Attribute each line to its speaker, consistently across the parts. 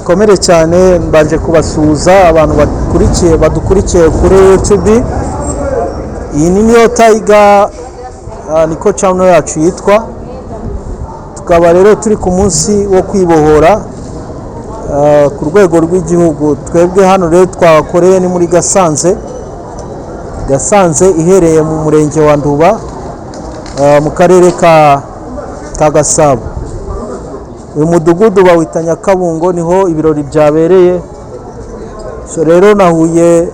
Speaker 1: mukomere cyane mbanje kubasuhuza abantu badukurikiye kuri YouTube. Iyi ni Niyo Tiger niko channel yacu yitwa. Tukaba rero turi ku munsi wo kwibohora ku rwego rw'igihugu. Twebwe hano rero twakoreye ni muri Gasanze ihereye mu murenge wa Nduba mu karere ka Gasabo. Uyu mudugudu bawita Nyakabungo niho ibirori byabereye. So rero nahuye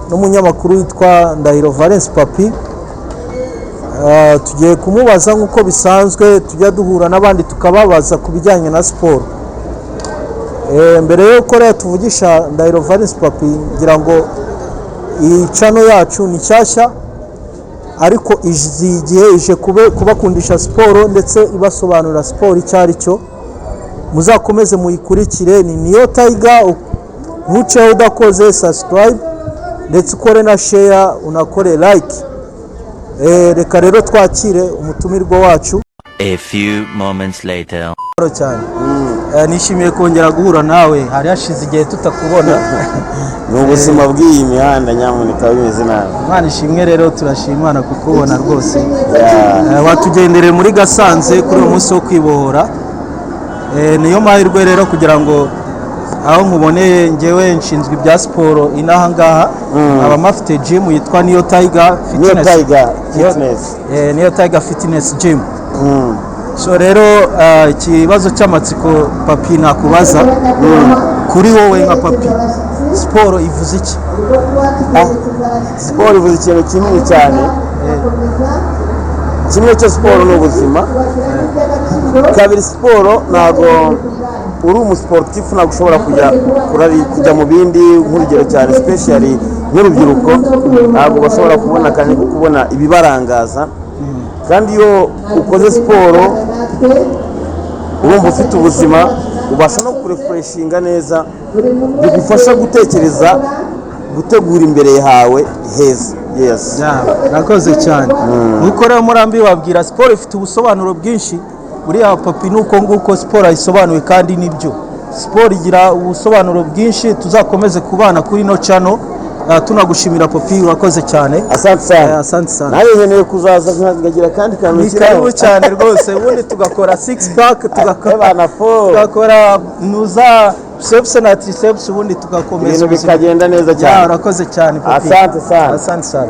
Speaker 1: n'umunyamakuru witwa Ndahiro Valence Papi. Tugiye kumubaza nkuko bisanzwe tujya duhura n'abandi tukababaza kubijyanye na siporo. Mbere yo ko tuvugisha Ndahiro Valence Papi ngira ngo iyi channel yacu ni cyashya ariko igihe ije kubakundisha siporo ndetse ibasobanurira siporo icyari cyo. Muzakomeze muyikurikire ni Niyo Tiger. Ntuceho udakoze subscribe ndetse ukore na share unakore like. Reka rero twakire umutumirwa wacu.
Speaker 2: A few moments later.
Speaker 1: Cyane. Nishimiye kongera guhura nawe. Hari hashize igihe tutakubona.
Speaker 3: Ni ubuzima bw'iyi mihanda nyamuneka bimeze nabi.
Speaker 1: Imana ishimwe rero turashimana kukubona rwose. Watugendereye muri Gasanze kuri uyu munsi wo kwibohora. Niyo mahirwe rero kugira ngo aho nkuboneye ngewe nshinzwe ibya siporo inaha ngaha. Abamafite gym yitwa Niyo Tiger Fitness. Niyo Tiger Fitness Gym. So rero ikibazo cy'amatsiko Papi nakubaza kuri wowe nka Papi, siporo ivuze iki?
Speaker 3: Siporo ivuze ikintu kinini cyane. Kimwe cyo siporo ni ubuzima. Kabiri siporo ntago uri umusportifu ntabwo ushobora kujya mu bindi nk'urugero cyane especially nk'urubyiruko ntabwo bashobora kubona kandi kubona ibibarangaza. Kandi iyo ukoze siporo urumva ufite ubuzima, ubasha no kurefreshinga neza, bigufasha gutekereza, gutegura imbere hawe heza. Yes.
Speaker 1: Nakoze cyane. Nuko rero murambi babwira siporo ifite ubusobanuro bwinshi. Buriya Papi nuko nguko siporo isobanuye kandi nibyo. Siporo igira ubusobanuro bwinshi. Tuzakomeze kubana kuri no channel. Tunagushimira Papi, urakoze cyane.
Speaker 3: Asante sana. Nawe nkeneye kuzaza ngagira kandi kamukira.
Speaker 1: Karibu cyane rwose. Ubundi tugakora 6 pack, tugakora nuza biceps na triceps, ubundi tugakomeza
Speaker 3: ibintu bikagenda neza cyane.
Speaker 1: Urakoze cyane Papi.
Speaker 3: Asante sana.
Speaker 1: Asante sana.